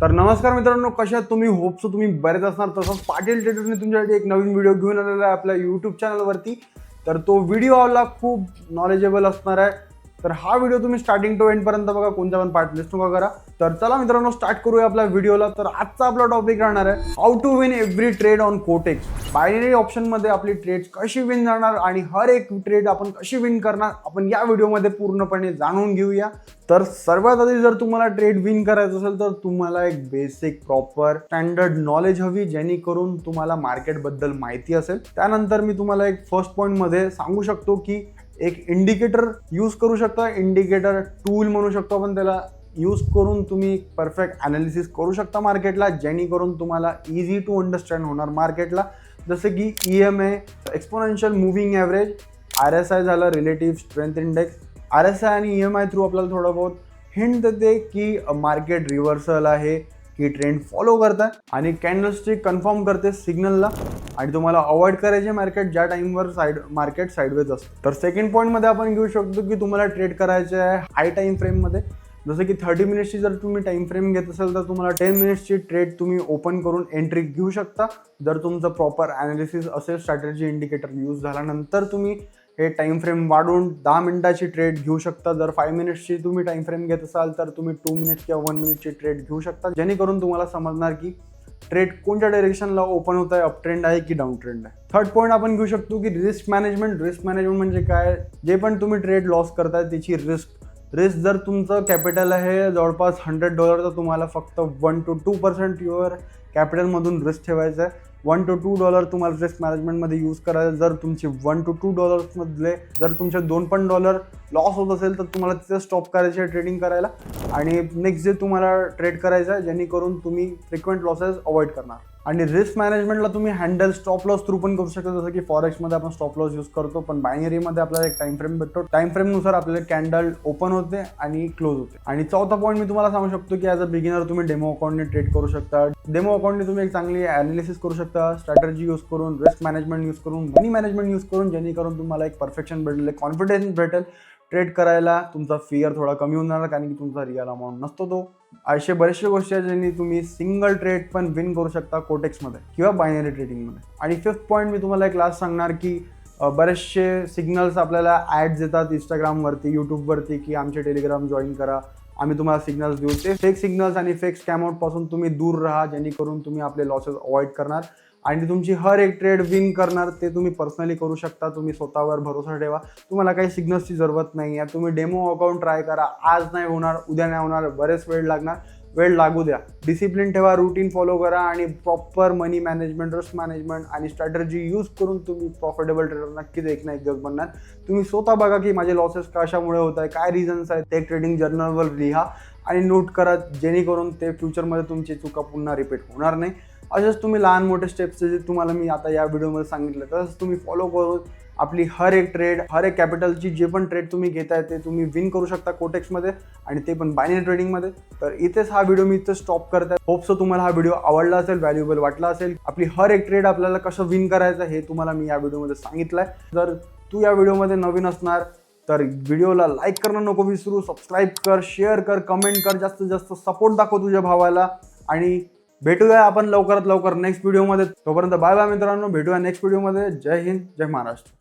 तर नमस्कार मित्रांनो, कशा आहात तुम्ही? होप सो तुम्ही बरेच असणार. तसंच पाटील ट्रेडर्सने तुमच्यासाठी एक नवीन व्हिडिओ घेऊन आलेला आहे आपल्या यूट्यूब चॅनलवरती. तर तो व्हिडिओ आपला खूप नॉलेजेबल असणार आहे. तर हा व्हिडिओ तुम्ही स्टार्टिंग टू एंड पर्यंत बघा, कोणत्या पण पार्ट मिस नका करा. तर चला मित्रांनो, स्टार्ट करूया आपल्या व्हिडिओला. तर आजचा आपला टॉपिक राहणार आहे how to win every trade on Quotex. Binary ऑप्शनमध्ये आपली ट्रेड कशी विन जाणार आणि हर एक ट्रेड आपण कशी विन करणार, आपण या व्हिडिओमध्ये पूर्णपणे जाणून घेऊया. तर सर्वात आधी जर तुम्हाला ट्रेड विन करायचं असेल तर तुम्हाला एक बेसिक प्रॉपर स्टँडर्ड नॉलेज हवी, जेणेकरून तुम्हाला मार्केटबद्दल माहिती असेल. त्यानंतर मी तुम्हाला एक फर्स्ट पॉईंटमध्ये सांगू शकतो की एक इंडिकेटर यूज करू शकता. इंडिकेटर टूल म्हणू शकतो आपण त्याला. यूज करून तुम्ही परफेक्ट ॲनालिसिस करू शकता मार्केटला, जेणेकरून तुम्हाला इझी टू अंडरस्टँड होणार मार्केटला. जसं की EMA, exponential moving average, RSI झालं, रिलेटिव्ह स्ट्रेंथ इंडेक्स. RSI आणि EMI थ्रू आपल्याला थोडं बहुत हिंट देते की मार्केट रिव्हर्सल आहे की ट्रेंड फॉलो करत आहे, आणि कॅन्डलस्टिक कन्फर्म करते सिग्नलला, आणि तुम्हाला अवॉइड करायचे मार्केट ज्या टाईमवर मार्केट साईडवेज असतं. तर सेकंड पॉईंटमध्ये आपण घेऊ शकतो की तुम्हाला ट्रेड करायचे आहे हाय टाईम फ्रेममध्ये. जसं की 30 मिनिट्सची जर तुम्ही टाईम फ्रेम घेत असाल तर तुम्हाला 10 मिनिट्सची ट्रेड तुम्ही ओपन करून एंट्री घेऊ शकता. जर तुमचं प्रॉपर ॲनालिसिस असेल, स्ट्रॅटेजी इंडिकेटर यूज झाल्यानंतर तुम्ही हे टाईम फ्रेम वाढवून 10 मिनिटाची ट्रेड घेऊ शकता. जर 5 मिनिट्सची तुम्ही टाईम फ्रेम घेत असाल तर तुम्ही 2 मिनिट्स किंवा 1 मिनिटची ट्रेड घेऊ शकता, जेणेकरून तुम्हाला समजणार की ट्रेड कोणत्या डायरेक्शनला ओपन होत आहे, अप ट्रेंड आहे की डाऊन ट्रेंड आहे. थर्ड पॉईंट आपण घेऊ शकतो की रिस्क मॅनेजमेंट. रिस्क मॅनेजमेंट म्हणजे काय? जे पण तुम्ही ट्रेड लॉस करताय त्याची रिस्क जर तुमचं कॅपिटल आहे जवळपास $100 तर तुम्हाला फक्त 1 to 2% युअर कॅपिटलमधून रिस्क ठेवायचं आहे. $1 to $2 तुम्हाला रिस्क मॅनेजमेंटमध्ये यूज करायचं. जर तुमचे $1 to $2 मधले जर तुमचे $2 लॉस होत असेल तर तुम्हाला तिथे स्टॉप करायचे आहे ट्रेडिंग करायला, आणि नेक्स्ट जे तुम्हाला ट्रेड करायचं आहे, जेणेकरून तुम्ही फ्रिक्वेंट लॉसेस अवॉइड करणार. आणि रिस्क मॅनेजमेंटला तुम्ही हँडल स्टॉप लॉस थ्रू पण करू शकता. जसं की फॉरेक्समध्ये आपण स्टॉप लॉस यूज करतो, पण बायनरीमध्ये आपल्याला एक टाईम फ्रेम भेटतो. टाईम फ्रेमनुसार आपल्याला कॅन्डल ओपन होते आणि क्लोज होते. आणि चौथा पॉईंट मी तुम्हाला सांगू शकतो की ॲज अ बिगिनर तुम्ही डेमो अकाउंटने ट्रेड करू शकता. डेमो अकाउंटने तुम्ही एक चांगली ॲनालिसिस करू शकता, स्ट्रॅटेजी यूज करून, रिस्क मॅनेजमेंट यूज करून, मनी मॅनेजमेंट यूज करून, जेणेकरून तुम्हाला एक परफेक्शन भेटेल, कॉन्फिडन्स भेटेल. ट्रेड करायला तुमचा फिअर थोडा कमी होणार, कारण की तुमचा रिअल अमाऊंट नसतो तो. असे बरेचसे गोष्टी आहेत ज्यांनी तुम्ही सिंगल ट्रेड पण विन करू शकता कोटेक्समध्ये किंवा बायनरी ट्रेडिंगमध्ये. आणि फिफ्थ पॉईंट मी तुम्हाला एक लास्ट सांगणार की बरेचसे सिग्नल्स आपल्याला ॲड्स येतात इंस्टाग्रामवरती, यूट्यूबवरती की आमचे टेलिग्राम जॉईन करा, आम्ही तुम्हाला सिग्नल्स देऊ. ते फेक सिग्नल्स आणि फेक स्कॅम आउटपासून तुम्ही दूर राहा, जेणेकरून तुम्ही आपले लॉसेस अवॉइड करणार आणि तुमची हर एक ट्रेड विन करणार. ते तुम्ही पर्सनली करू शकता. तुम्ही स्वतःवर भरोसा ठेवा. तुम्हाला काही सिग्नल्सची जरूरत नाही आहे. तुम्ही डेमो अकाउंट ट्राय करा. आज नाही होणार, उद्या नाही होणार, बरेच वेळ लागणार, वेळ लागू द्या. डिसिप्लिन ठेवा, रुटीन फॉलो करा, आणि प्रॉपर मनी मॅनेजमेंट, रिस्क मॅनेजमेंट आणि स्ट्रॅटेजी यूज करून तुम्ही प्रॉफिटेबल ट्रेडर नक्कीच एक ना एक दिवस बनणार. तुम्ही स्वतः बघा की माझे लॉसेस कशामुळे होत आहे, काय रिझन्स आहेत, ते ट्रेडिंग जर्नलवर लिहा आणि नोट करा, जेणेकरून ते फ्युचरमध्ये तुमची चुका पुन्हा रिपीट होणार नाही. असेच तुम्ही लहान मोठे स्टेप्स जे तुम्हाला मी आता या व्हिडिओमध्ये सांगितलं तसंच तुम्ही फॉलो करून आपली हर एक ट्रेड, हर एक कॅपिटलची जे पण ट्रेड तुम्ही घेताय ते तुम्ही विन करू शकता कोटेक्समध्ये, आणि ते पण बायनरी ट्रेडिंगमध्ये. तर इथेच हा व्हिडिओ मी इथं स्टॉप करत आहे. होप सो तुम्हाला हा व्हिडिओ आवडला असेल, व्हॅल्युएबल वाटला असेल. आपली हर एक ट्रेड आपल्याला कसं विन करायचं हे तुम्हाला मी या व्हिडिओमध्ये सांगितलं आहे. जर तू या व्हिडिओमध्ये नवीन असणार तर व्हिडिओला लाईक करणं नको विसरू, सबस्क्राईब कर, शेअर कर, कमेंट कर, जास्तीत जास्त सपोर्ट दाखव तुझ्या भावाला. आणि भेटूया आपण लवकरात लवकर नेक्स्ट व्हिडिओमध्ये. तोपर्यंत बाय बाय मित्रांनो, भेटूया नेक्स्ट व्हिडिओमध्ये. जय हिंद, जय महाराष्ट्र.